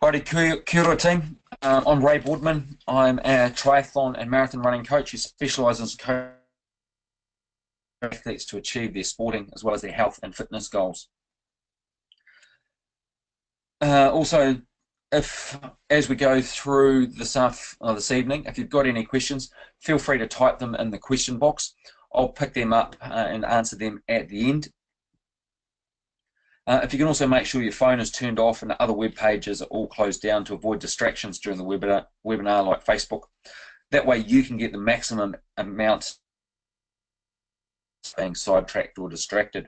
Righty, kia ora team. I'm Ray Boardman. I'm a triathlon and marathon running coach who specialises in coaching athletes to achieve their sporting as well as their health and fitness goals. Also, if as we go through this evening, if you've got any questions, feel free to type them in the question box. I'll pick them up and answer them at the end. If you can also make sure your phone is turned off and the other web pages are all closed down to avoid distractions during the webinar like Facebook. That way you can get the maximum amount being sidetracked or distracted.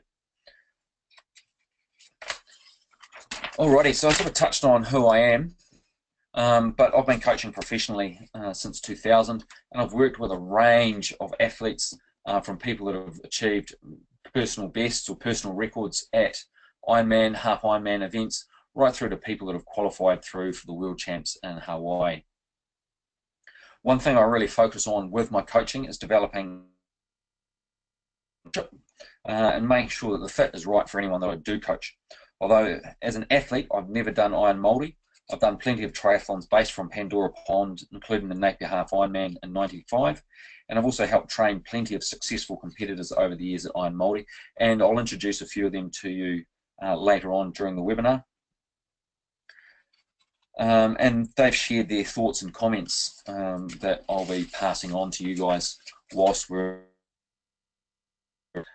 Alrighty, so I sort of touched on who I am, but I've been coaching professionally since 2000, and I've worked with a range of athletes from people that have achieved personal bests or personal records at Ironman, half Ironman events, right through to people that have qualified through for the World Champs in Hawaii. One thing I really focus on with my coaching is developing and making sure that the fit is right for anyone that I do coach. Although as an athlete, I've never done IronMaori. I've done plenty of triathlons based from Pandora Pond, including the Napier Half Ironman in '95. And I've also helped train plenty of successful competitors over the years at IronMaori. And I'll introduce a few of them to you later on during the webinar. And they've shared their thoughts and comments that I'll be passing on to you guys whilst we're.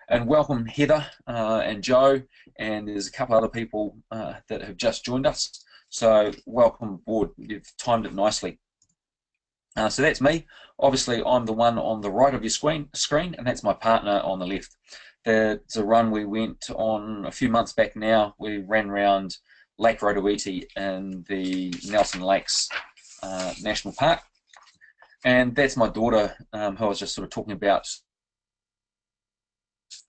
And welcome Heather and Joe, and there's a couple other people that have just joined us. So welcome aboard, you've timed it nicely. So that's me. Obviously I'm the one on the right of your screen, and that's my partner on the left. There's a run we went on a few months back now. We ran around Lake Rotoiti in the Nelson Lakes National Park. And that's my daughter, who I was just sort of talking about,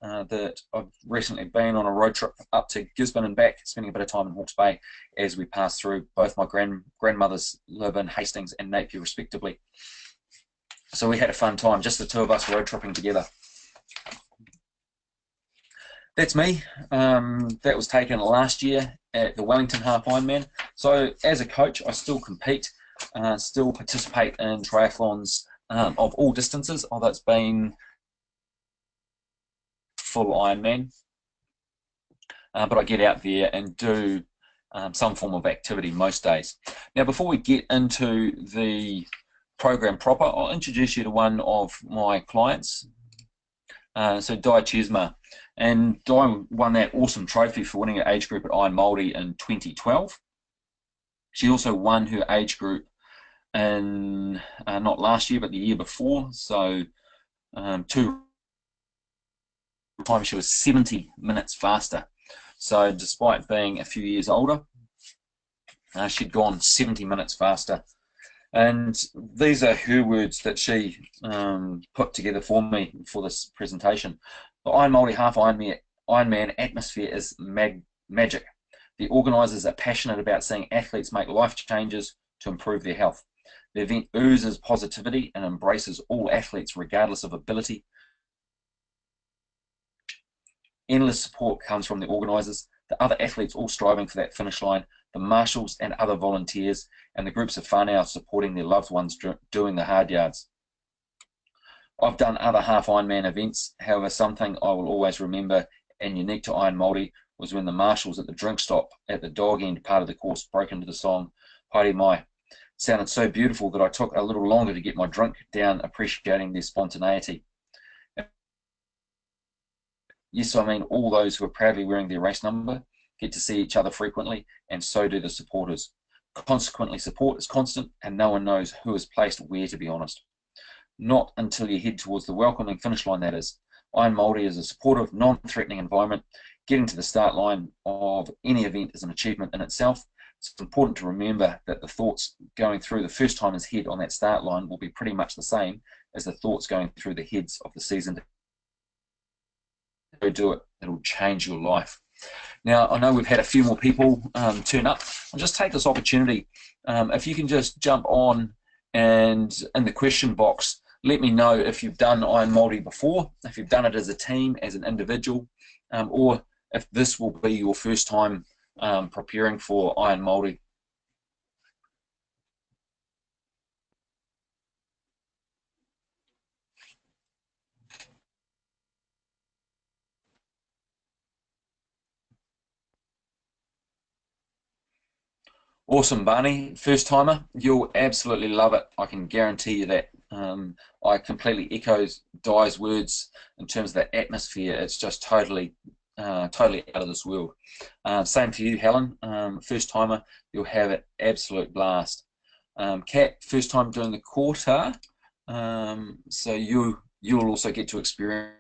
that I've recently been on a road trip up to Gisborne and back, spending a bit of time in Hawke's Bay as we pass through. Both my grandmothers live in Hastings and Napier respectively. So we had a fun time, just the two of us road tripping together. That's me. That was taken last year at the Wellington Half Ironman. So as a coach, I still compete, still participate in triathlons of all distances, although it's been full Ironman. But I get out there and do some form of activity most days. Now, before we get into the program proper, I'll introduce you to one of my clients. So Di Chesma. And Di won that awesome trophy for winning her age group at IronMaori in 2012. She also won her age group in, not last year, but the year before. So two times she was 70 minutes faster. So despite being a few years older, she'd gone 70 minutes faster. And these are her words that she put together for me for this presentation. The IronMaori Half Ironman atmosphere is magic. The organisers are passionate about seeing athletes make life changes to improve their health. The event oozes positivity and embraces all athletes regardless of ability. Endless support comes from the organisers, the other athletes all striving for that finish line, the marshals and other volunteers, and the groups of whānau supporting their loved ones doing the hard yards. I've done other half Ironman events, however something I will always remember and unique to IronMaori was when the marshals at the drink stop at the dog end part of the course broke into the song Haere Mai. It sounded so beautiful that I took a little longer to get my drink down, appreciating their spontaneity. Yes, I mean all those who are proudly wearing their race number get to see each other frequently, and so do the supporters. Consequently, support is constant and no one knows who is placed where, to be honest. Not until you head towards the welcoming finish line, that is. IronMaori is a supportive, non-threatening environment. Getting to the start line of any event is an achievement in itself. It's important to remember that the thoughts going through the first timer's head on that start line will be pretty much the same as the thoughts going through the heads of the seasoned. Go do it. It'll change your life. Now, I know we've had a few more people turn up. I'll just take this opportunity. If you can just jump on and in the question box, let me know if you've done IronMaori before, if you've done it as a team, as an individual, or if this will be your first time preparing for IronMaori. Awesome, Barney. First timer, you'll absolutely love it. I can guarantee you that. I completely echo Di's words in terms of the atmosphere. It's just totally out of this world. Same for you, Helen. First timer, you'll have an absolute blast. Kat, first time doing the quarter, so you'll also get to experience.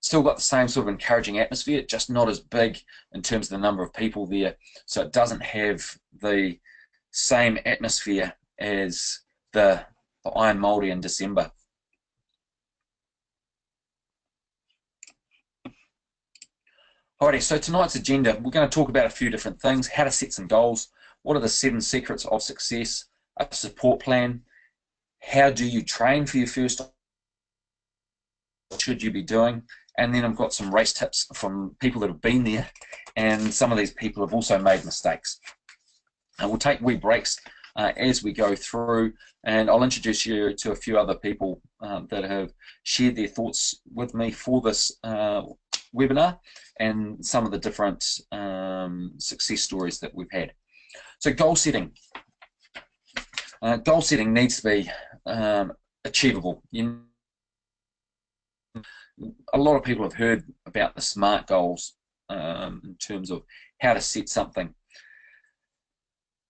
Still got the same sort of encouraging atmosphere, just not as big in terms of the number of people there. So it doesn't have the same atmosphere as the IronMaori in December. Alrighty, so tonight's agenda, we're going to talk about a few different things: how to set some goals, what are the 7 secrets of success, a support plan, how do you train for your first, what should you be doing, and then I've got some race tips from people that have been there, and some of these people have also made mistakes. And we'll take wee breaks as we go through, and I'll introduce you to a few other people that have shared their thoughts with me for this webinar, and some of the different success stories that we've had. So goal setting. Goal setting needs to be achievable. A lot of people have heard about the SMART goals in terms of how to set something.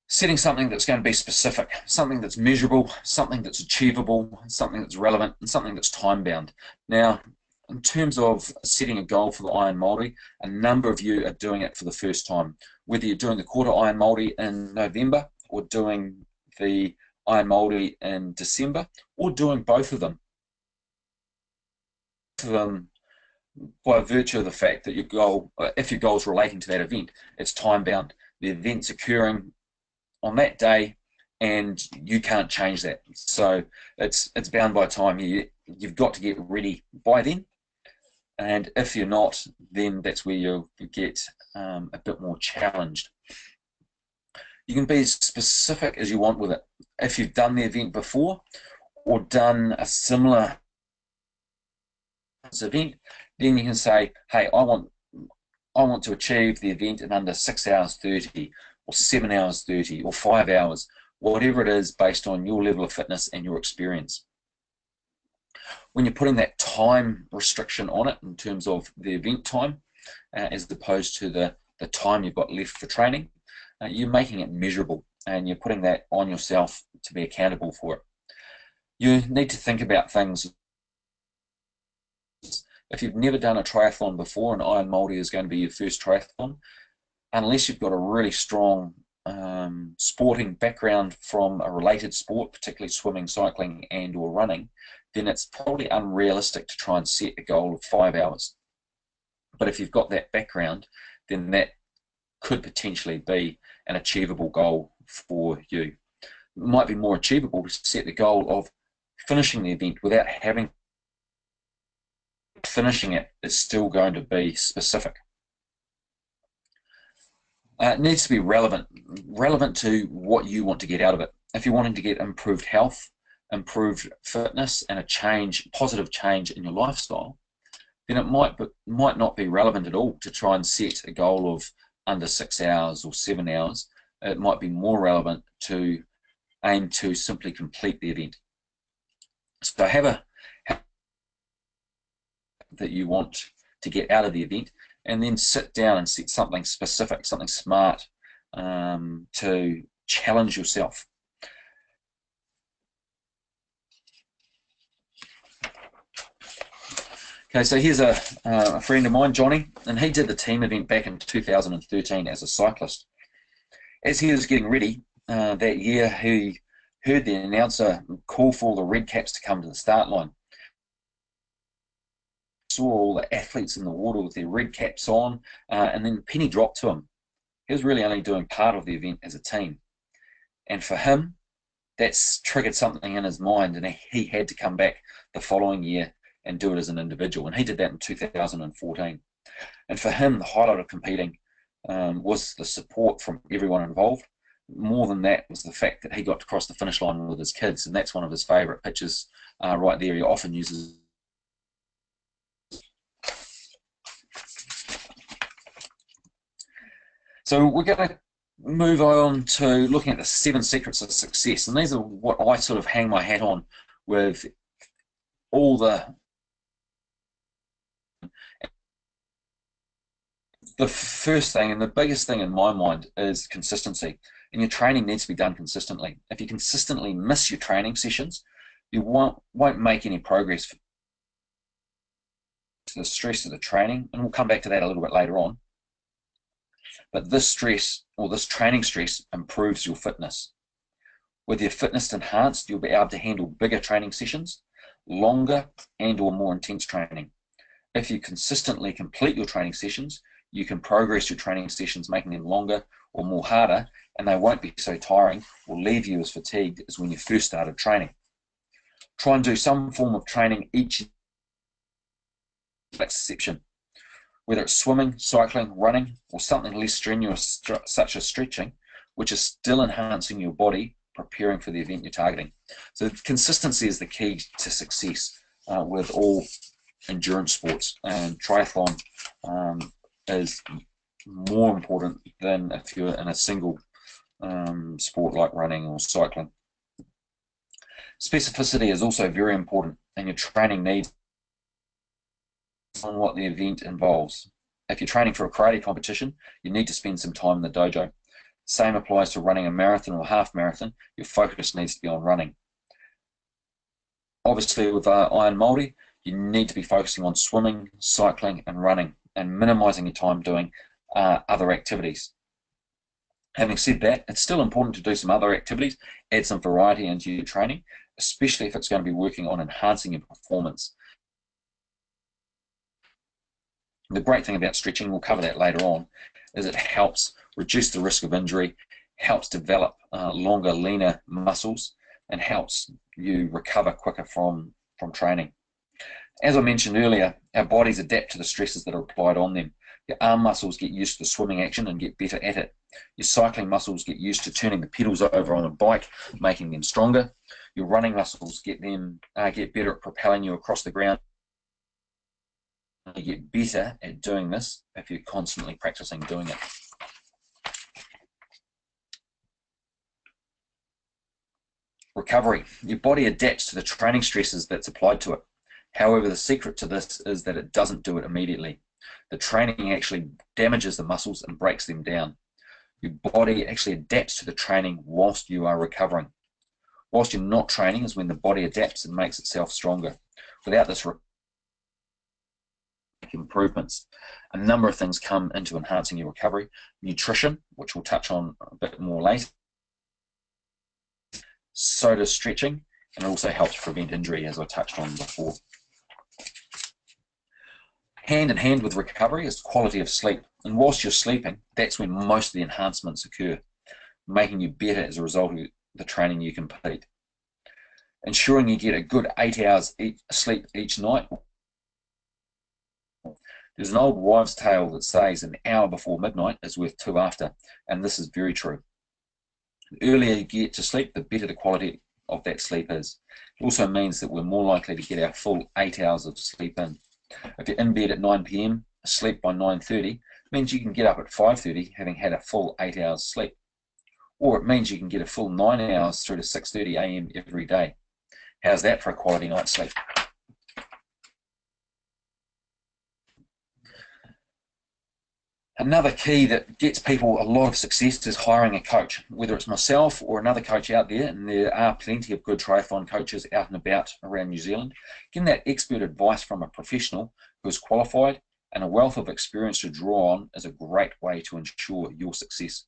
Setting something that's going to be specific, something that's measurable, something that's achievable, something that's relevant, and something that's time-bound. Now, in terms of setting a goal for the IronMaori, a number of you are doing it for the first time. Whether you're doing the quarter IronMaori in November, or doing the IronMaori in December, or doing both of them. By virtue of the fact that your goal, if your goal is relating to that event, it's time-bound. The event's occurring on that day, and you can't change that. So it's bound by time. You've got to get ready by then. And if you're not, then that's where you get a bit more challenged. You can be as specific as you want with it. If you've done the event before, or done a similar event, then you can say, hey, I want to achieve the event in under 6 hours 30, or 7 hours 30, or 5 hours, whatever it is based on your level of fitness and your experience. When you're putting that time restriction on it in terms of the event time, as opposed to the time you've got left for training, you're making it measurable, and you're putting that on yourself to be accountable for it. You need to think about things. If you've never done a triathlon before, and IronMaori is going to be your first triathlon, unless you've got a really strong sporting background from a related sport, particularly swimming, cycling, and or running, then it's probably unrealistic to try and set a goal of 5 hours. But if you've got that background, then that could potentially be an achievable goal for you. It might be more achievable to set the goal of finishing the event without having. Finishing it is still going to be specific. It needs to be relevant to what you want to get out of it. If you're wanting to get improved health, improved fitness, and a positive change in your lifestyle, then it might not be relevant at all to try and set a goal of under 6 hours or 7 hours. It might be more relevant to aim to simply complete the event. So have a that you want to get out of the event, and then sit down and set something specific, something SMART, to challenge yourself. Okay, so here's a friend of mine, Johnny, and he did the team event back in 2013 as a cyclist. As he was getting ready that year, he heard the announcer call for all the red caps to come to the start line. Saw all the athletes in the water with their red caps on, and then the penny dropped to him. He was really only doing part of the event as a team. And for him, that's triggered something in his mind, and he had to come back the following year and do it as an individual. And he did that in 2014. And for him, the highlight of competing was the support from everyone involved. More than that was the fact that he got to cross the finish line with his kids, and that's one of his favourite pictures right there. He often uses. So we're going to move on to looking at the 7 secrets of success, and these are what I sort of hang my hat on with all the first thing and the biggest thing in my mind is consistency, and your training needs to be done consistently. If you consistently miss your training sessions, you won't make any progress to the stress of the training, and we'll come back to that a little bit later on. But this stress, or this training stress, improves your fitness. With your fitness enhanced, you'll be able to handle bigger training sessions, longer and or more intense training. If you consistently complete your training sessions, you can progress your training sessions, making them longer or more harder, and they won't be so tiring or leave you as fatigued as when you first started training. Try and do some form of training each exception, whether it's swimming, cycling, running, or something less strenuous such as stretching, which is still enhancing your body, preparing for the event you're targeting. So consistency is the key to success with all endurance sports, and triathlon is more important than if you're in a single sport like running or cycling. Specificity is also very important, and your training needs on what the event involves. If you're training for a karate competition, you need to spend some time in the dojo. Same applies to running a marathon or half marathon. Your focus needs to be on running. Obviously with IronMaori, you need to be focusing on swimming, cycling and running, and minimizing your time doing other activities. Having said that, it's still important to do some other activities, add some variety into your training, especially if it's going to be working on enhancing your performance. The great thing about stretching, we'll cover that later on, is it helps reduce the risk of injury, helps develop longer, leaner muscles, and helps you recover quicker from training. As I mentioned earlier, our bodies adapt to the stresses that are applied on them. Your arm muscles get used to the swimming action and get better at it. Your cycling muscles get used to turning the pedals over on a bike, making them stronger. Your running muscles get better at propelling you across the ground. You get better at doing this if you're constantly practicing doing it. Recovery. Your body adapts to the training stresses that's applied to it. However, the secret to this is that it doesn't do it immediately. The training actually damages the muscles and breaks them down. Your body actually adapts to the training whilst you are recovering. Whilst you're not training is when the body adapts and makes itself stronger. Without this improvements, a number of things come into enhancing your recovery. Nutrition, which we'll touch on a bit more later. So does stretching, and it also helps prevent injury, as I touched on before. Hand in hand with recovery is quality of sleep, and whilst you're sleeping, that's when most of the enhancements occur, making you better as a result of the training you complete. Ensuring you get a good 8 hours sleep each night. There's an old wives' tale that says an hour before midnight is worth 2 after, and this is very true. The earlier you get to sleep, the better the quality of that sleep is. It also means that we're more likely to get our full 8 hours of sleep in. If you're in bed at 9 p.m, asleep by 9:30, means you can get up at 5:30 having had a full 8 hours sleep. Or it means you can get a full 9 hours through to 6:30 a.m. every day. How's that for a quality night's sleep? Another key that gets people a lot of success is hiring a coach, whether it's myself or another coach out there, and there are plenty of good triathlon coaches out and about around New Zealand. Getting that expert advice from a professional who is qualified and a wealth of experience to draw on is a great way to ensure your success.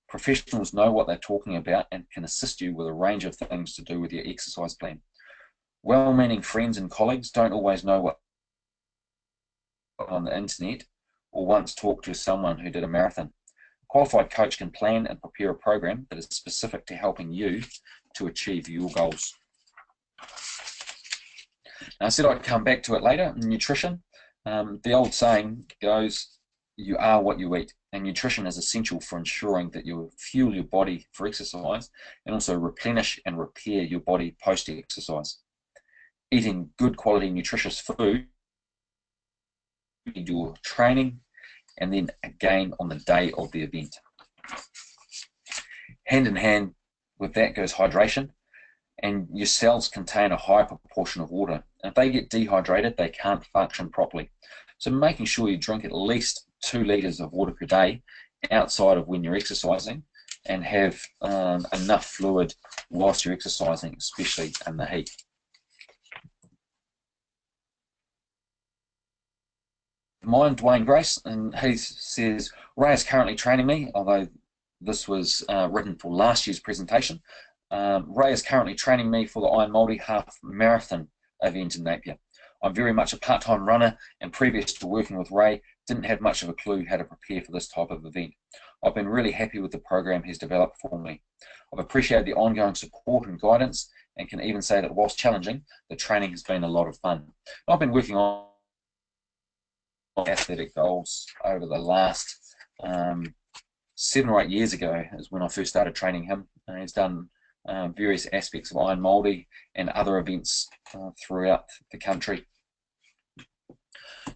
Professionals know what they're talking about and can assist you with a range of things to do with your exercise plan. Well-meaning friends and colleagues don't always know what on the internet or once talked to someone who did a marathon. A qualified coach can plan and prepare a program that is specific to helping you to achieve your goals. Now, I said I'd come back to it later. Nutrition. The old saying goes, you are what you eat, and nutrition is essential for ensuring that you fuel your body for exercise and also replenish and repair your body post-exercise. Eating good quality nutritious food your training and then again on the day of the event. Hand in hand with that goes hydration, and your cells contain a high proportion of water. If they get dehydrated, they can't function properly. So making sure you drink at least 2 litres of water per day outside of when you're exercising, and have enough fluid whilst you're exercising, especially in the heat. Mine, Dwayne Grace, and he says, Ray is currently training me, although this was written for last year's presentation. Ray is currently training me for the IronMaori half marathon event in Napier. I'm very much a part-time runner, and previous to working with Ray, didn't have much of a clue how to prepare for this type of event. I've been really happy with the program he's developed for me. I've appreciated the ongoing support and guidance, and can even say that whilst challenging, the training has been a lot of fun. I've been working on athletic goals over the last 7 or 8 years ago is when I first started training him. He's done various aspects of IronMaori and other events throughout the country.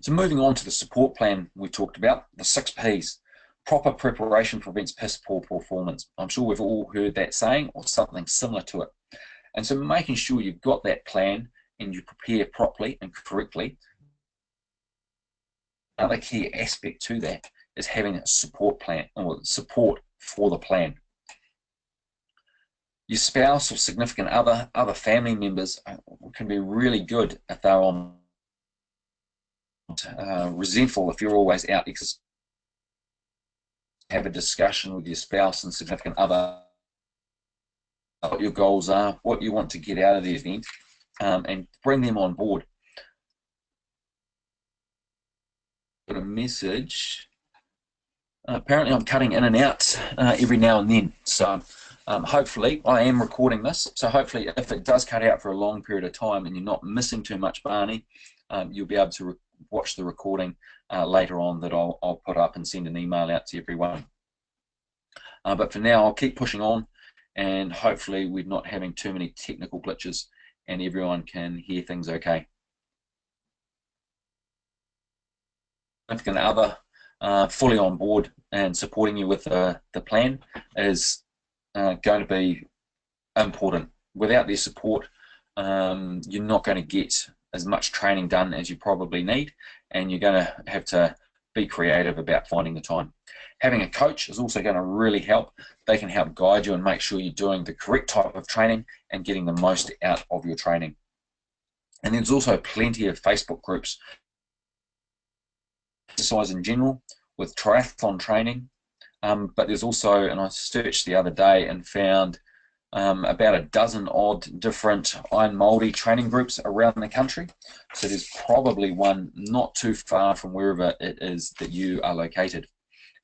So moving on to the support plan we talked about, the 6 Ps. Proper preparation prevents piss poor performance. I'm sure we've all heard that saying or something similar to it. And so making sure you've got that plan and you prepare properly and correctly. Another key aspect to that is having a support plan, or support for the plan. Your spouse or significant other family members can be really good if they're on resentful if you're always out exercising. Have a discussion with your spouse and significant other, what your goals are, what you want to get out of the event, and bring them on board. Got a message. Apparently I'm cutting in and out every now and then, so hopefully I am recording this, so hopefully if it does cut out for a long period of time and you're not missing too much, Barney, you'll be able to watch the recording later on that I'll put up and send an email out to everyone. But for now, I'll keep pushing on, and hopefully we're not having too many technical glitches and everyone can hear things okay. Significant other fully on board and supporting you with the plan is going to be important. Without their support, you're not going to get as much training done as you probably need, and you're going to have to be creative about finding the time. Having a coach is also going to really help. They can help guide you and make sure you're doing the correct type of training and getting the most out of your training. And there's also plenty of Facebook groups, exercise in general, with triathlon training, but there's also, and I searched the other day and found about a dozen odd different IronMaori training groups around the country. So there's probably one not too far from wherever it is that you are located.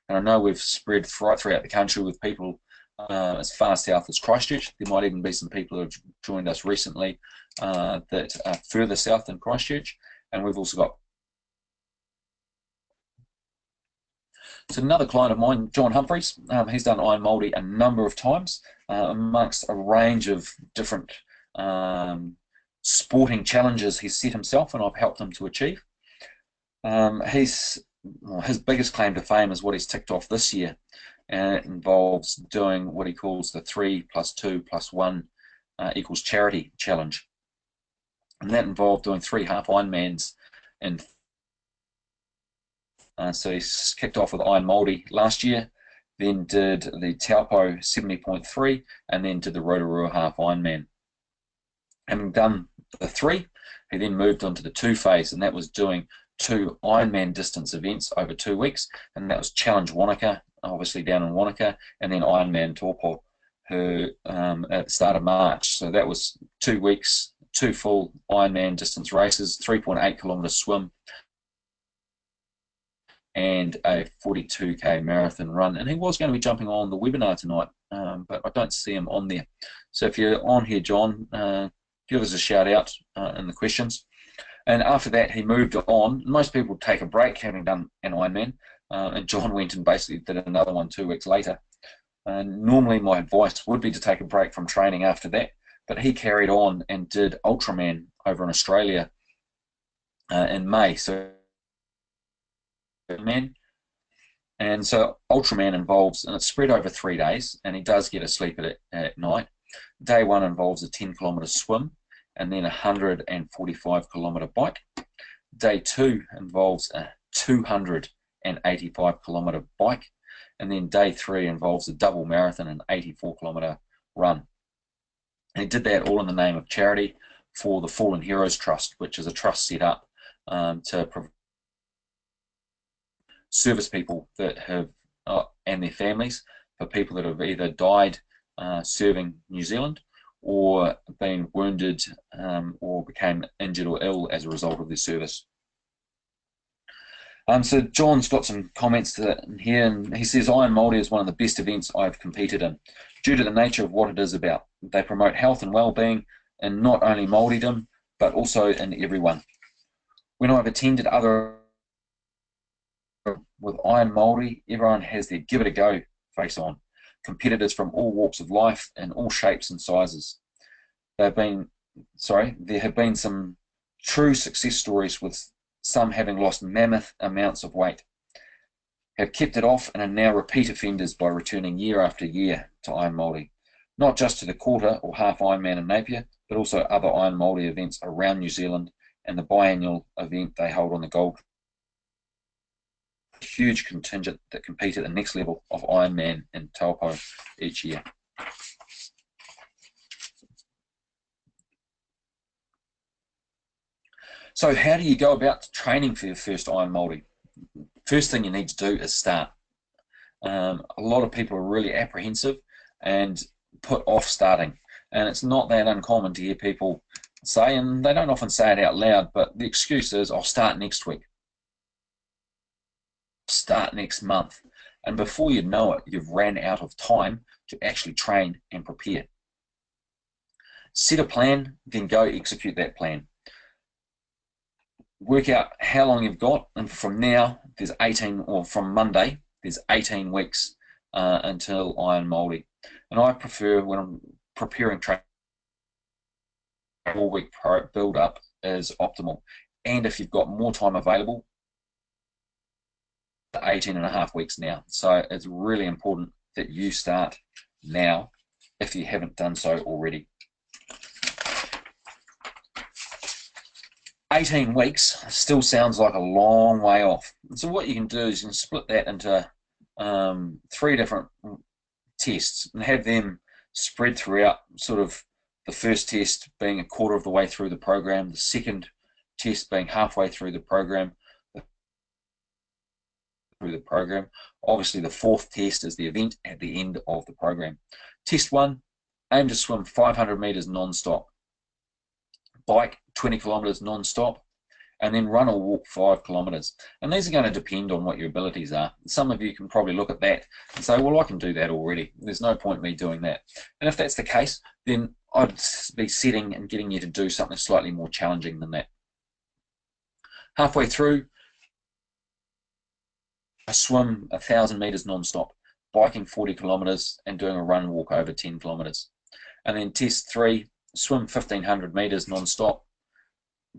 And I know we've spread right throughout the country with people as far south as Christchurch. There might even be some people who have joined us recently that are further south than Christchurch. And we've also got another client of mine, John Humphreys. He's done IronMaori a number of times amongst a range of different sporting challenges he's set himself, and I've helped him to achieve. His biggest claim to fame is what he's ticked off this year, and it involves doing what he calls the 3+2+1 equals charity challenge. And that involved doing 3 half Ironmans in so he's kicked off with IronMaori last year, then did the Taupo 70.3, and then did the Rotorua half Ironman. Having done the 3, he then moved on to the 2 phase, and that was doing 2 Ironman distance events over 2 weeks, and that was Challenge Wanaka, obviously down in Wanaka, and then Ironman Taupo at the start of March. So that was 2 weeks, 2 full Ironman distance races, 3.8 kilometre swim, and a 42k marathon run. And he was going to be jumping on the webinar tonight, but I don't see him on there. So if you're on here, John, give us a shout out in the questions. And after that, he moved on. Most people take a break having done an Ironman, and John went and basically did another one 2 weeks later. Normally my advice would be to take a break from training after that, but he carried on and did Ultraman over in Australia in May. So man, And so Ultraman involves, and it's spread over 3 days, and he does get a sleep at night. Day 1 involves a 10-kilometre swim, and then a 145-kilometre bike. Day 2 involves a 285-kilometre bike, and then day 3 involves a double marathon and 84-kilometre run. And he did that all in the name of charity for the Fallen Heroes Trust, which is a trust set up to service people that have and their families, for people that have either died serving New Zealand or been wounded or became injured or ill as a result of their service. So John's got some comments to that here, and he says, IronMaori is one of the best events I've competed in, due to the nature of what it is about. They promote health and well-being in not only Māoridom, but also in everyone. When I've attended other with IronMaori, everyone has their give it a go face on. Competitors from all walks of life in all shapes and sizes. There have been some true success stories, with some having lost mammoth amounts of weight, have kept it off, and are now repeat offenders by returning year after year to IronMaori, not just to the quarter or half Ironman in Napier, but also other IronMaori events around New Zealand and the biannual event they hold on the Gold. A huge contingent that compete at the next level of Ironman in Taupo each year. So how do you go about training for your first IronMaori? First thing you need to do is start. A lot of people are really apprehensive and put off starting. And it's not that uncommon to hear people say, and they don't often say it out loud, but the excuse is, I'll start next week. Start next month. And before you know it, you've ran out of time to actually train and prepare. Set a plan, then go execute that plan. Work out how long you've got, and from now, there's 18, or from Monday, there's 18 weeks until IronMaori. And I prefer, when I'm preparing training, 4-week build-up is optimal. And if you've got more time available, 18.5 weeks now. So it's really important that you start now if you haven't done so already. 18 weeks still sounds like a long way off. So what you can do is you can split that into 3 different tests and have them spread throughout, sort of the first test being a quarter of the way through the program, the second test being halfway through the program, Obviously the 4th test is the event at the end of the program. Test 1, aim to swim 500 meters non-stop, bike 20 kilometers non-stop, and then run or walk 5 kilometers. And these are going to depend on what your abilities are. Some of you can probably look at that and say, well, I can do that already. There's no point in me doing that. And if that's the case, then I'd be setting and getting you to do something slightly more challenging than that. Halfway through, I swim 1,000 meters non-stop, biking 40 kilometers, and doing a run walk over 10 kilometers. And then test 3, swim 1,500 meters non-stop,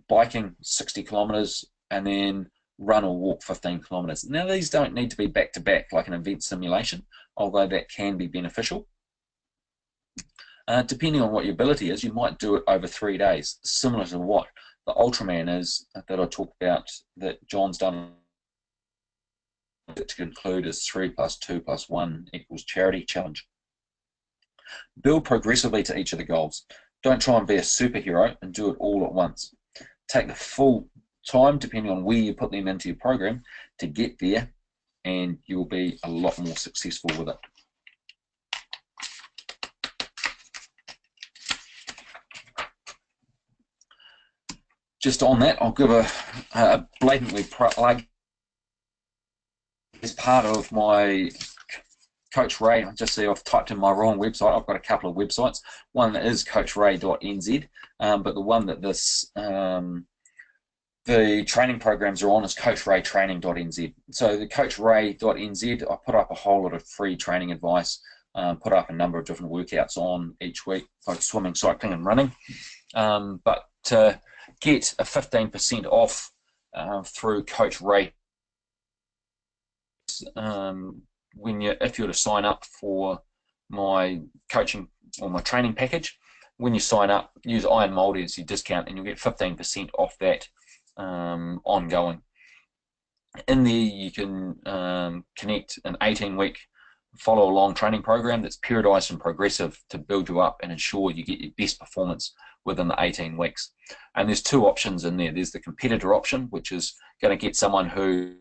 biking 60 kilometers, and then run or walk 15 kilometers. Now, these don't need to be back-to-back like an event simulation, although that can be beneficial. Depending on what your ability is, you might do it over 3 days, similar to what the Ultraman is that I talked about, that John's done. To conclude is 3 + 2 + 1 = charity challenge. Build progressively to each of the goals. Don't try and be a superhero and do it all at once. Take the full time, depending on where you put them into your program, to get there, and you'll be a lot more successful with it. Just on that, I'll give a blatantly plug. As part of my Coach Ray, I just see I've typed in my wrong website. I've got a couple of websites. One is coachray.nz, but the one that the training programs are on is coachraytraining.nz. So the coachray.nz, I put up a whole lot of free training advice, put up a number of different workouts on each week, like swimming, cycling, and running. But to get a 15% off through Coach Ray, is if you were to sign up for my coaching or my training package, when you sign up, use IronMaori as your discount, and you'll get 15% off that ongoing. In there, you can connect an 18-week follow-along training program that's periodized and progressive to build you up and ensure you get your best performance within the 18 weeks. And there's two options in there. There's the competitor option, which is going to get someone who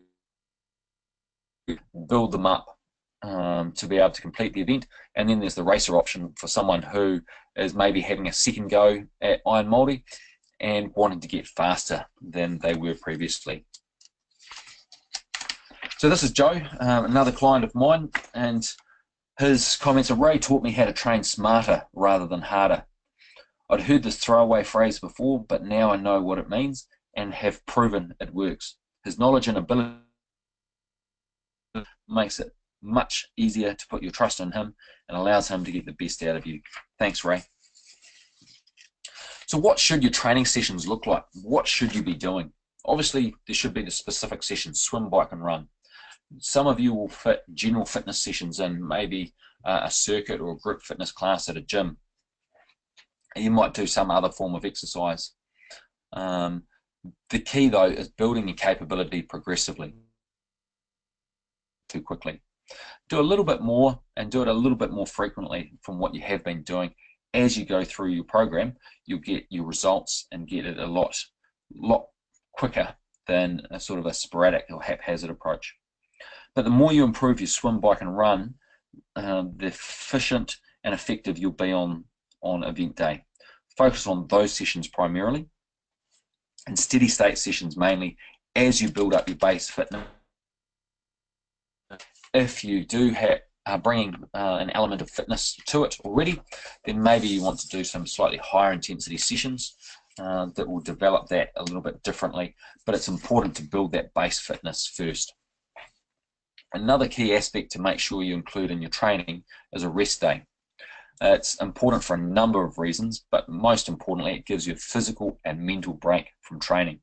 build them up to be able to complete the event. And then there's the racer option for someone who is maybe having a second go at IronMaori and wanting to get faster than they were previously. So this is Joe, another client of mine, and his comments are, Ray taught me how to train smarter rather than harder. I'd heard this throwaway phrase before, but now I know what it means and have proven it works. His knowledge and ability makes it much easier to put your trust in him and allows him to get the best out of you. Thanks, Ray. So what should your training sessions look like? What should you be doing? Obviously, there should be the specific sessions, swim, bike, and run. Some of you will fit general fitness sessions in, maybe a circuit or a group fitness class at a gym. And you might do some other form of exercise. The key, though, is building your capability progressively, too quickly. Do a little bit more and do it a little bit more frequently from what you have been doing. As you go through your program, you'll get your results and get it a lot quicker than a sort of a sporadic or haphazard approach. But the more you improve your swim, bike, and run, the efficient and effective you'll be on event day. Focus on those sessions primarily, and steady state sessions mainly as you build up your base fitness. If you do have bringing an element of fitness to it already, then maybe you want to do some slightly higher intensity sessions that will develop that a little bit differently, but it's important to build that base fitness first. Another key aspect to make sure you include in your training is a rest day. It's important for a number of reasons, but most importantly, it gives you a physical and mental break from training.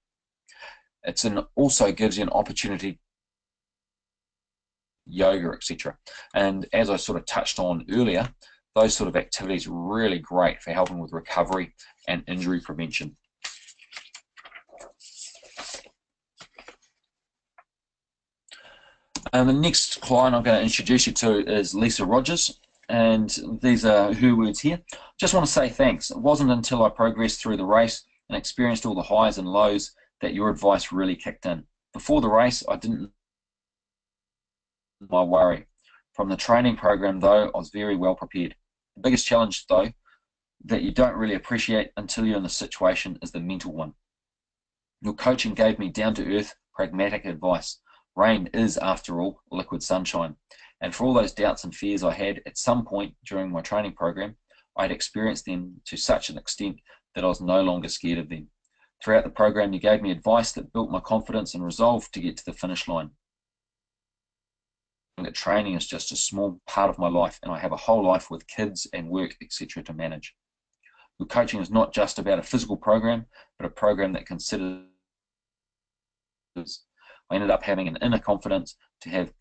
It also gives you an opportunity, yoga, etc. And as I sort of touched on earlier, those sort of activities are really great for helping with recovery and injury prevention. The next client I'm going to introduce you to is Lisa Rogers, and these are her words here. Just want to say thanks. It wasn't until I progressed through the race and experienced all the highs and lows that your advice really kicked in. Before the race, I didn't know my worry. From the training program, though, I was very well prepared. The biggest challenge, though, that you don't really appreciate until you're in the situation is the mental one. Your coaching gave me down-to-earth, pragmatic advice. Rain is, after all, liquid sunshine. And for all those doubts and fears I had, at some point during my training program, I had experienced them to such an extent that I was no longer scared of them. Throughout the program, you gave me advice that built my confidence and resolve to get to the finish line. That training is just a small part of my life, and I have a whole life with kids and work, etc. to manage. Your coaching is not just about a physical program, but a program that considers. I ended up having an inner confidence to have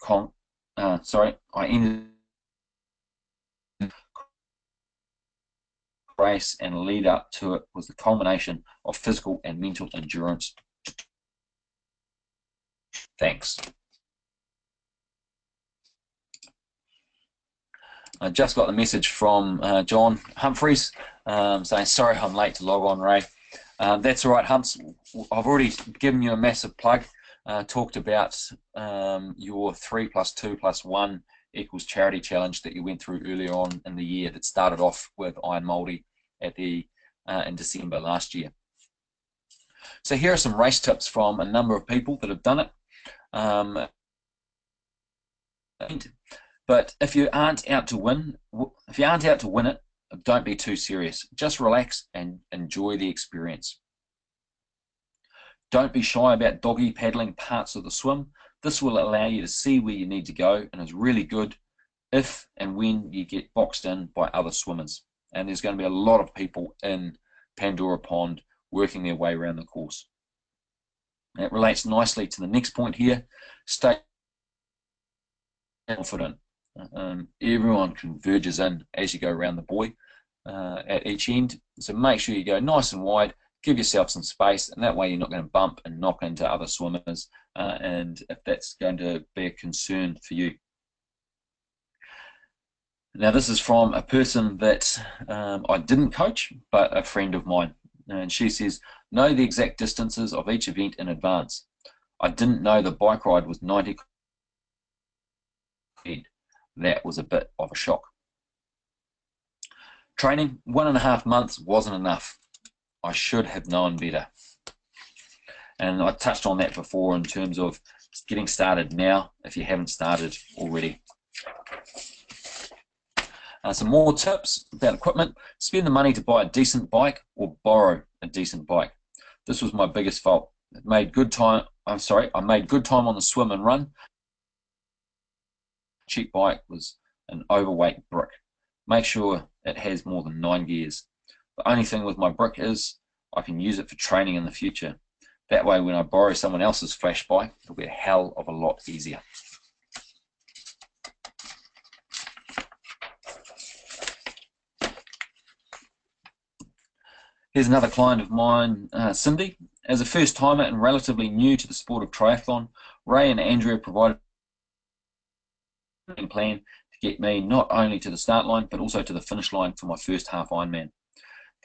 race and lead up to it was the culmination of physical and mental endurance. Thanks. I just got the message from John Humphreys saying, sorry I'm late to log on, Ray. That's all right, Humps. I've already given you a massive plug. Talked about your 3+2+1 equals charity challenge that you went through earlier on in the year that started off with IronMaori at in December last year. So here are some race tips from a number of people that have done it. But if you aren't out to win it, don't be too serious. Just relax and enjoy the experience. Don't be shy about doggy paddling parts of the swim. This will allow you to see where you need to go and is really good if and when you get boxed in by other swimmers. And there's going to be a lot of people in Pandora Pond working their way around the course. And it relates nicely to the next point here. Stay confident. Everyone converges in as you go around the buoy at each end. So make sure you go nice and wide, give yourself some space, and that way you're not going to bump and knock into other swimmers, and if that's going to be a concern for you. Now this is from a person that I didn't coach, but a friend of mine. And she says, know the exact distances of each event in advance. I didn't know the bike ride was 90 feet. That was a bit of a shock. Training, 1.5 months wasn't enough. I should have known better. And I touched on that before in terms of getting started now if you haven't started already. Some more tips about equipment. Spend the money to buy a decent bike or borrow a decent bike. This was my biggest fault. I made good time on the swim and run. Cheap bike was an overweight brick. Make sure it has more than 9 gears. The only thing with my brick is I can use it for training in the future. That way when I borrow someone else's flash bike, it'll be a hell of a lot easier. Here's another client of mine, Cindy. As a first timer and relatively new to the sport of triathlon, Ray and Andrea provided a plan to get me not only to the start line but also to the finish line for my first half Ironman.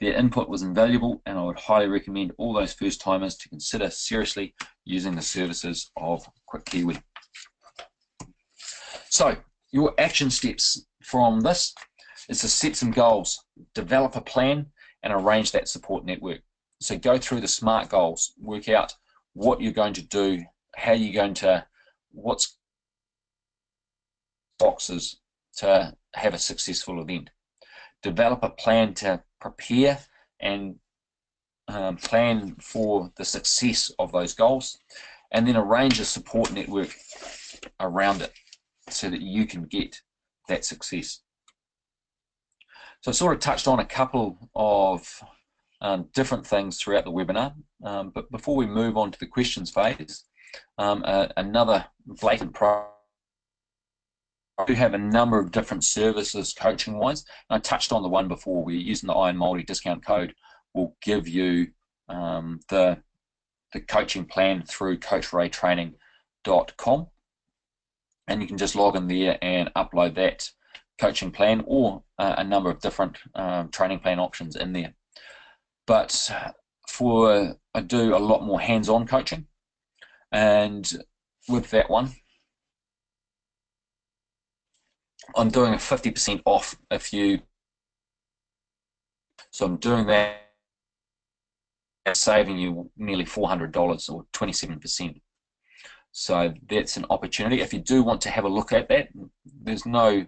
Their input was invaluable, and I would highly recommend all those first timers to consider seriously using the services of Quick Kiwi. So your action steps from this is to set some goals, develop a plan, and arrange that support network. So go through the SMART goals, work out what you're going to do, how you're going to, what's boxes to have a successful event. Develop a plan to prepare and plan for the success of those goals, and then arrange a support network around it so that you can get that success. So I sort of touched on a couple of different things throughout the webinar, but before we move on to the questions phase, another blatant priority. I do have a number of different services coaching-wise, and I touched on the one before. We're using the IronMaori discount code. Will give you the coaching plan through coachraytraining.com, and you can just log in there and upload that coaching plan or a number of different training plan options in there. But I do a lot more hands-on coaching, and with that one, I'm doing a 50% off if you. So I'm doing that, saving you nearly $400 or 27%. So that's an opportunity. If you do want to have a look at that, there's no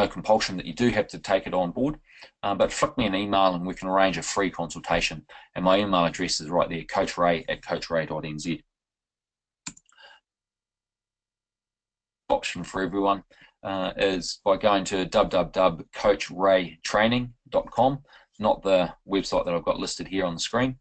compulsion that you do have to take it on board, but flick me an email and we can arrange a free consultation. And my email address is right there, coachray@coachray.nz. Option for everyone is by going to www.coachraytraining.com, not the website that I've got listed here on the screen.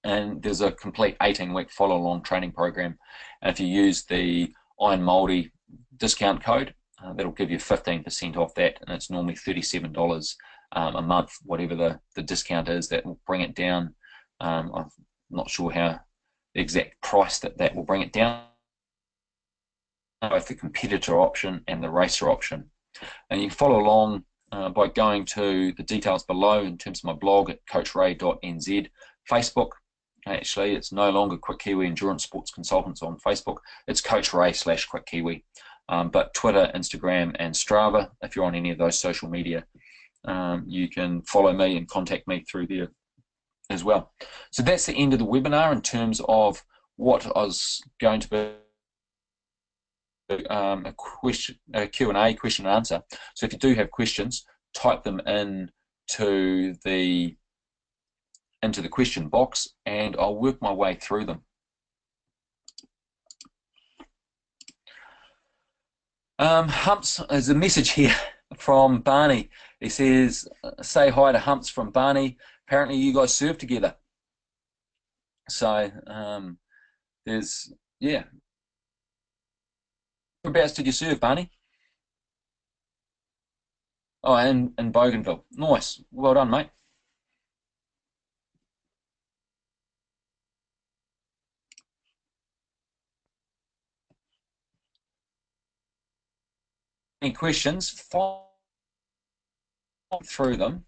And there's a complete 18-week follow-along training program. And if you use the IronMaori discount code, that'll give you 15% off that, and it's normally $37 a month, whatever the discount is. That will bring it down. I'm not sure how the exact price that will bring it down, both the competitor option and the racer option. And you can follow along by going to the details below in terms of my blog at coachray.nz. Facebook, actually, it's no longer Quick Kiwi Endurance Sports Consultants on Facebook. It's Coach Ray /Quick Kiwi. But Twitter, Instagram, and Strava, if you're on any of those social media, you can follow me and contact me through there as well. So that's the end of the webinar in terms of what I was going to be a Q&A, question and answer. So if you do have questions, type them into the question box, and I'll work my way through them. Humps, there's a message here from Barney. He says, say hi to Humps from Barney. Apparently you guys serve together. So there's, yeah, Whereabouts did you serve, Barney? Oh, in Bougainville. Nice. Well done, mate. Any questions? Follow through them.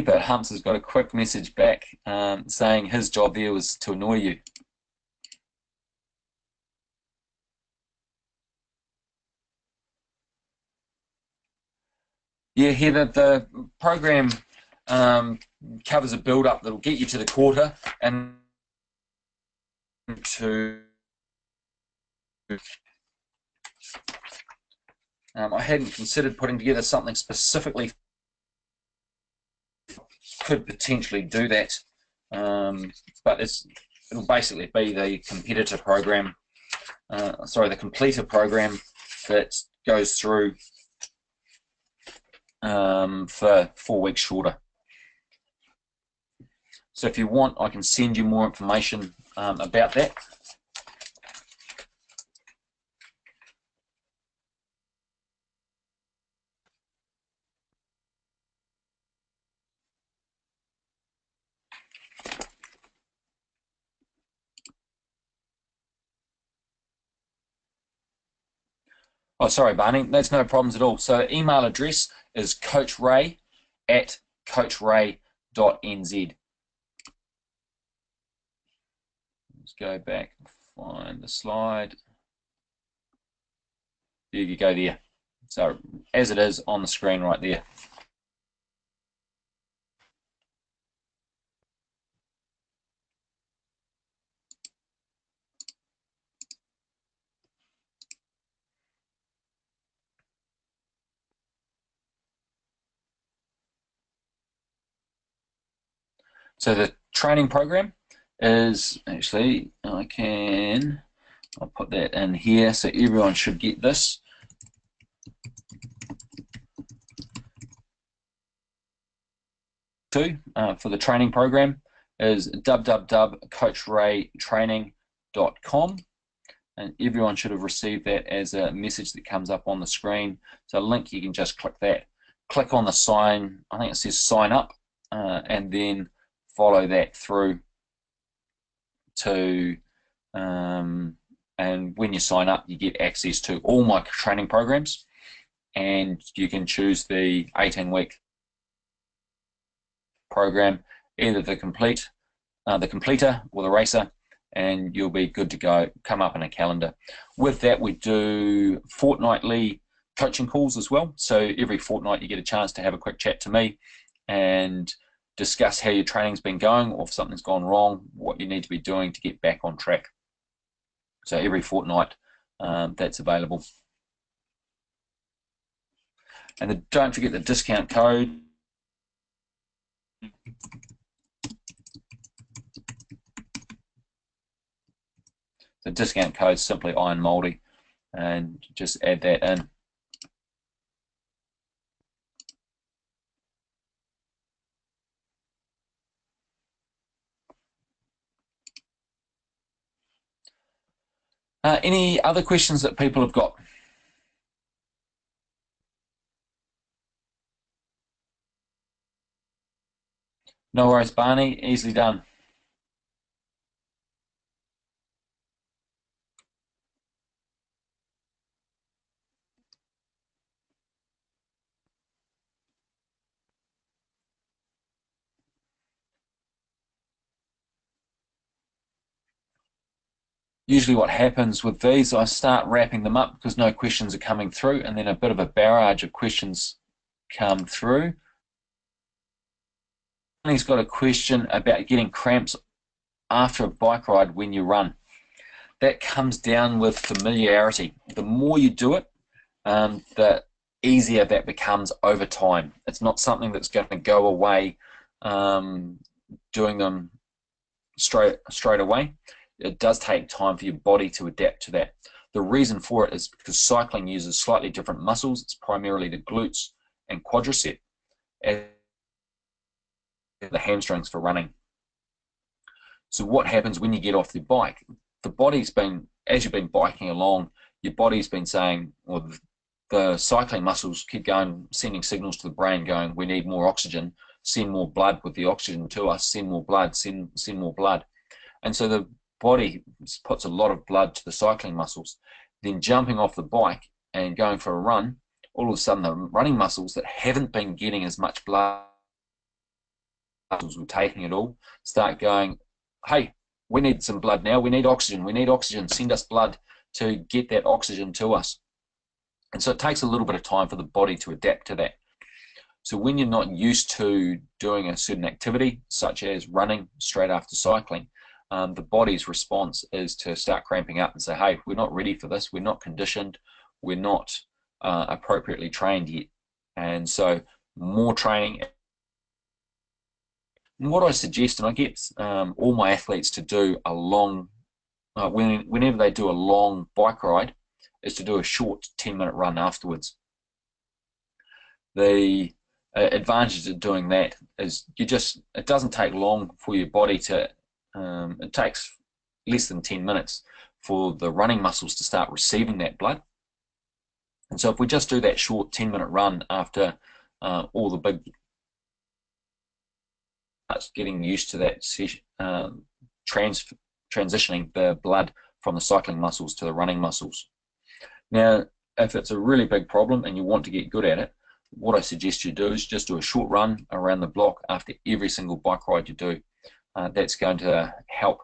But Humps has got a quick message back saying his job there was to annoy you. Yeah, Heather, the program covers a build-up that'll get you to the quarter and to I hadn't considered putting together something specifically. Could potentially do that, but it'll basically be the competitor program, the completer program that goes through for 4 weeks shorter. So if you want, I can send you more information about that. Oh, sorry, Barney, that's no problems at all. So email address is coachray@coachray.nz. Let's go back and find the slide. There you go there. So as it is on the screen right there. So the training program is actually, I'll put that in here so everyone should get this. For the training program is www.coachraytraining.com, and everyone should have received that as a message that comes up on the screen. So a link, you can just click that. Click on the sign, I think it says sign up, and then follow that through to, and when you sign up, you get access to all my training programs, and you can choose the 18-week program, either the completer or the racer, and you'll be good to go. Come up in a calendar. With that, we do fortnightly coaching calls as well. So every fortnight you get a chance to have a quick chat to me and discuss how your training's been going, or if something's gone wrong, what you need to be doing to get back on track. So every fortnight that's available. And don't forget the discount code. The discount code is simply IronMaori, and just add that in. Any other questions that people have got? No worries, Barney. Easily done. Usually what happens with these, I start wrapping them up because no questions are coming through, and then a bit of a barrage of questions come through. He's got a question about getting cramps after a bike ride when you run. That comes down with familiarity. The more you do it, the easier that becomes over time. It's not something that's going to go away doing them straight away. It does take time for your body to adapt to that. The reason for it is because cycling uses slightly different muscles. It's primarily the glutes and quadricep. As the hamstrings for running. So what happens when you get off the bike? The body's been, as you've been biking along, your body's been saying, or the cycling muscles keep going, sending signals to the brain going, we need more oxygen, send more blood with the oxygen to us, send more blood, send more blood. And so the body puts a lot of blood to the cycling muscles. Then jumping off the bike and going for a run, all of a sudden the running muscles that haven't been getting as much blood, muscles were taking it all, start going, hey, we need some blood now, we need oxygen, send us blood to get that oxygen to us. And so it takes a little bit of time for the body to adapt to that. So when you're not used to doing a certain activity, such as running straight after cycling, the body's response is to start cramping up and say, hey, we're not ready for this, we're not conditioned, we're not appropriately trained yet. And so more training. And what I suggest, and I get all my athletes to do a long, whenever they do a long bike ride, is to do a short 10-minute run afterwards. The advantage of doing that is it doesn't take long for your body to, it takes less than 10 minutes for the running muscles to start receiving that blood. And so if we just do that short 10-minute run after all the big, getting used to that transitioning the blood from the cycling muscles to the running muscles. Now, if it's a really big problem and you want to get good at it, what I suggest you do is just do a short run around the block after every single bike ride you do. That's going to help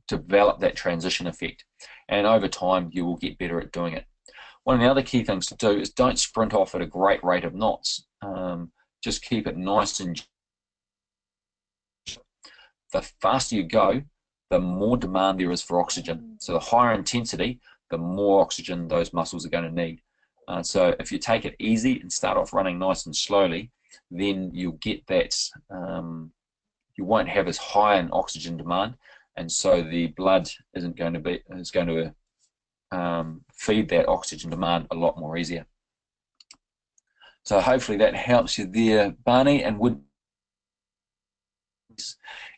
develop that transition effect. And over time, you will get better at doing it. One of the other key things to do is don't sprint off at a great rate of knots. Just keep it nice and the faster you go, the more demand there is for oxygen. So the higher intensity, the more oxygen those muscles are going to need. So if you take it easy and start off running nice and slowly, then you'll get that, you won't have as high an oxygen demand, and so the blood is going to feed that oxygen demand a lot more easier. So hopefully that helps you there, Barney. And would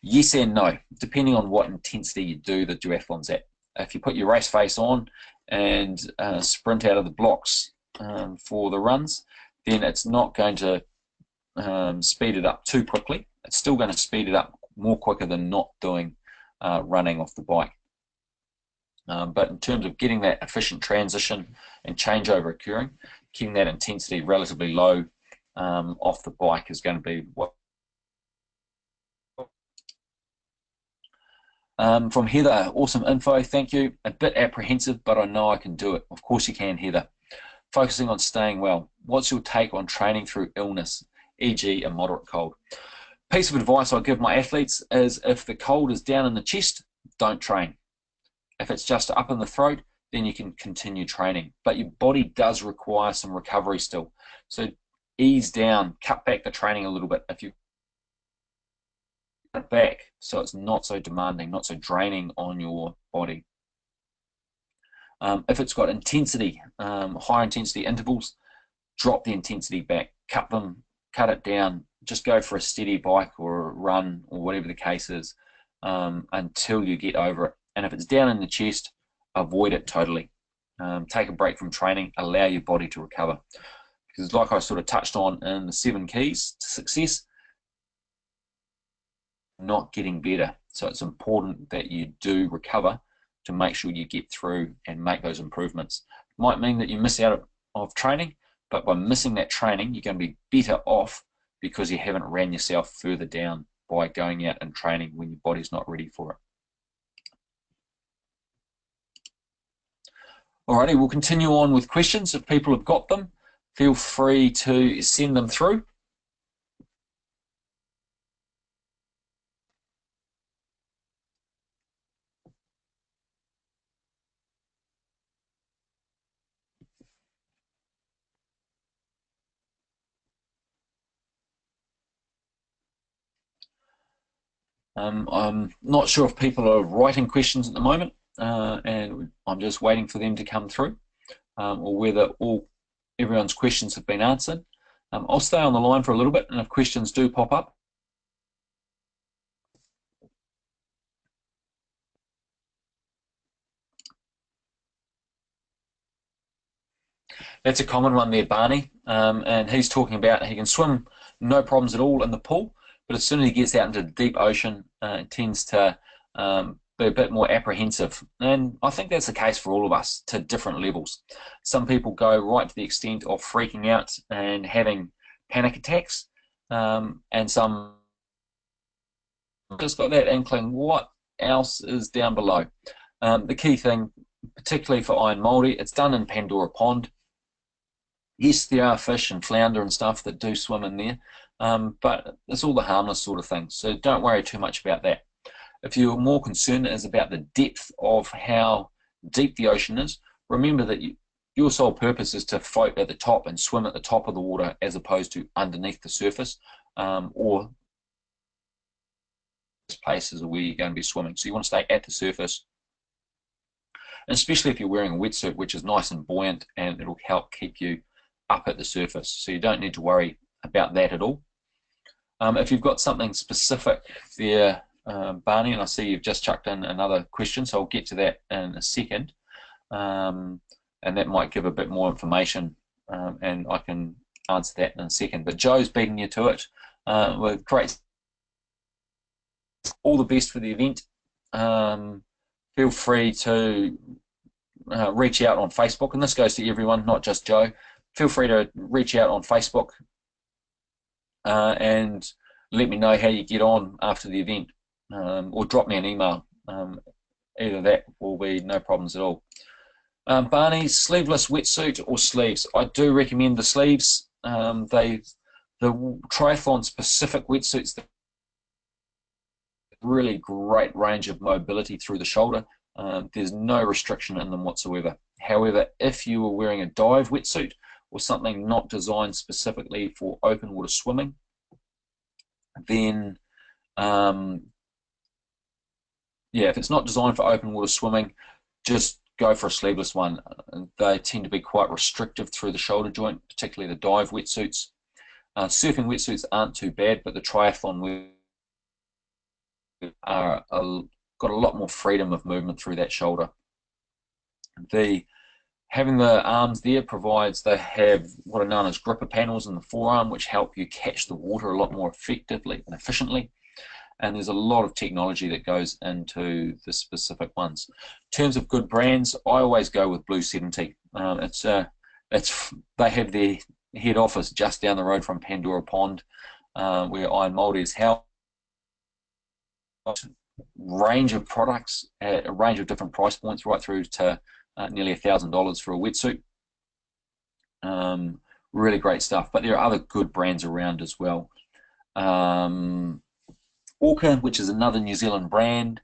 yes and no, depending on what intensity you do the duathlons at. If you put your race face on and sprint out of the blocks for the runs, then it's not going to speed it up too quickly. It's still going to speed it up more quicker than not doing running off the bike. But in terms of getting that efficient transition and changeover occurring, keeping that intensity relatively low off the bike is going to be what. From Heather, awesome info, thank you. A bit apprehensive, but I know I can do it. Of course you can, Heather. Focusing on staying well. What's your take on training through illness, e.g. a moderate cold? Piece of advice I give my athletes is if the cold is down in the chest, don't train. If it's just up in the throat, then you can continue training. But your body does require some recovery still. So ease down, cut back the training a little bit. If you back so it's not so demanding, not so draining on your body. If it's got intensity, high intensity intervals, drop the intensity back, cut it down, just go for a steady bike or a run or whatever the case is until you get over it. And if it's down in the chest, avoid it totally. Take a break from training, allow your body to recover. Because like I sort of touched on in the 7 keys to success, not getting better. So it's important that you do recover to make sure you get through and make those improvements. It might mean that you miss out of training, but by missing that training, you're going to be better off because you haven't ran yourself further down by going out and training when your body's not ready for it. Alrighty, we'll continue on with questions. If people have got them, feel free to send them through. I'm not sure if people are writing questions at the moment, and I'm just waiting for them to come through, or whether everyone's questions have been answered. I'll stay on the line for a little bit, and if questions do pop up, That's a common one there, Barney. And he's talking about he can swim no problems at all in the pool, but as soon as he gets out into the deep ocean, it tends to be a bit more apprehensive. And I think that's the case for all of us to different levels. Some people go right to the extent of freaking out and having panic attacks, and some just got that inkling what else is down below. The key thing, particularly for IronMaori, it's done in Pandora Pond. Yes, there are fish and flounder and stuff that do swim in there, but it's all the harmless sort of things, so don't worry too much about that. If you're more concerned is about the depth of how deep the ocean is, remember that your sole purpose is to float at the top and swim at the top of the water as opposed to underneath the surface, or places where you're going to be swimming. So you want to stay at the surface, and especially if you're wearing a wetsuit, which is nice and buoyant, and it'll help keep you up at the surface. So you don't need to worry about that at all. If you've got something specific there, Barney, and I see you've just chucked in another question, so I'll get to that in a second, and that might give a bit more information, and I can answer that in a second. But Joe's beating you to it with great. All the best for the event. Feel free to reach out on Facebook, and this goes to everyone, not just Joe. Feel free to reach out on Facebook and let me know how you get on after the event, or drop me an email. Either that will be no problems at all. Barney, sleeveless wetsuit or sleeves? I do recommend the sleeves. The triathlon specific wetsuits, really great range of mobility through the shoulder. There's no restriction in them whatsoever. However, if you were wearing a dive wetsuit or something not designed specifically for open water swimming, then yeah, if it's not designed for open water swimming, just go for a sleeveless one. They tend to be quite restrictive through the shoulder joint, particularly the dive wetsuits. Surfing wetsuits aren't too bad, but the triathlon are got a lot more freedom of movement through that shoulder. Having the arms there provides they have what are known as gripper panels in the forearm, which help you catch the water a lot more effectively and efficiently. And there's a lot of technology that goes into the specific ones. In terms of good brands, I always go with Blue 70. They have their head office just down the road from Pandora Pond, where IronMaori is held. Range of products at a range of different price points, right through to nearly $1,000 for a wetsuit. Really great stuff, but there are other good brands around as well. Orca, which is another New Zealand brand,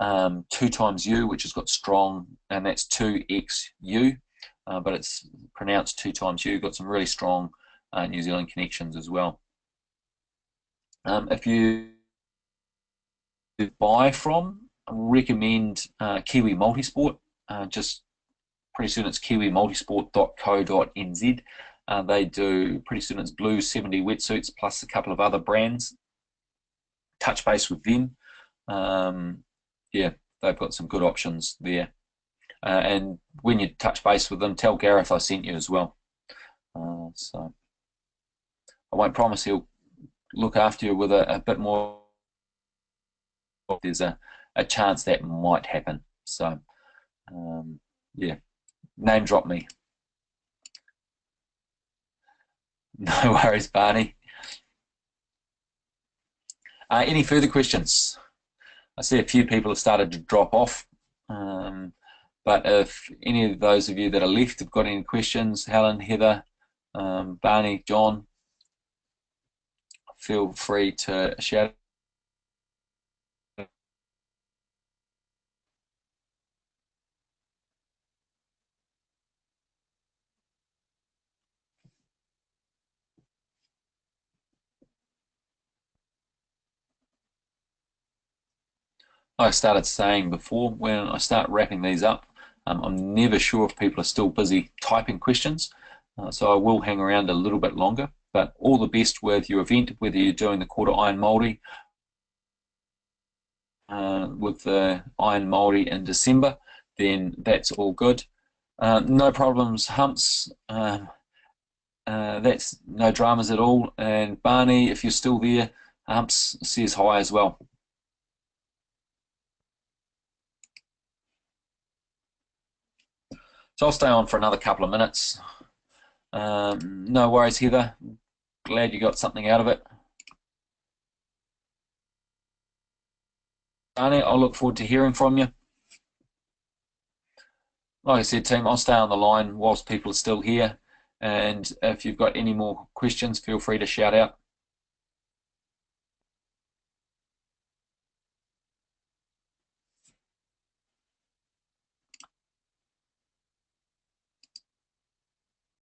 2XU, which has got strong, and that's 2XU, but it's pronounced 2XU, got some really strong New Zealand connections as well. If you buy from, I recommend Kiwi Multisport. Just pretty soon it's kiwimultisport.co.nz. They do, pretty soon it's Blue 70 wetsuits plus a couple of other brands. Touch base with them. Yeah, they've got some good options there. And when you touch base with them, tell Gareth I sent you as well. So I won't promise he'll look after you with a bit more. There's a chance that might happen. So yeah, name drop me. No worries, Barney. Any further questions? I see a few people have started to drop off, but if any of those of you that are left have got any questions, Helen, Heather, Barney, John, feel free to shout. I started saying before, when I start wrapping these up, I'm never sure if people are still busy typing questions, so I will hang around a little bit longer. But all the best with your event, whether you're doing the Quarter IronMaori with the IronMaori in December, then that's all good. No problems, Humps. That's no dramas at all. And Barney, if you're still there, Humps says hi as well. So I'll stay on for another couple of minutes. No worries, Heather. Glad you got something out of it. Barney, I'll look forward to hearing from you. Like I said, team, I'll stay on the line whilst people are still here. And if you've got any more questions, feel free to shout out.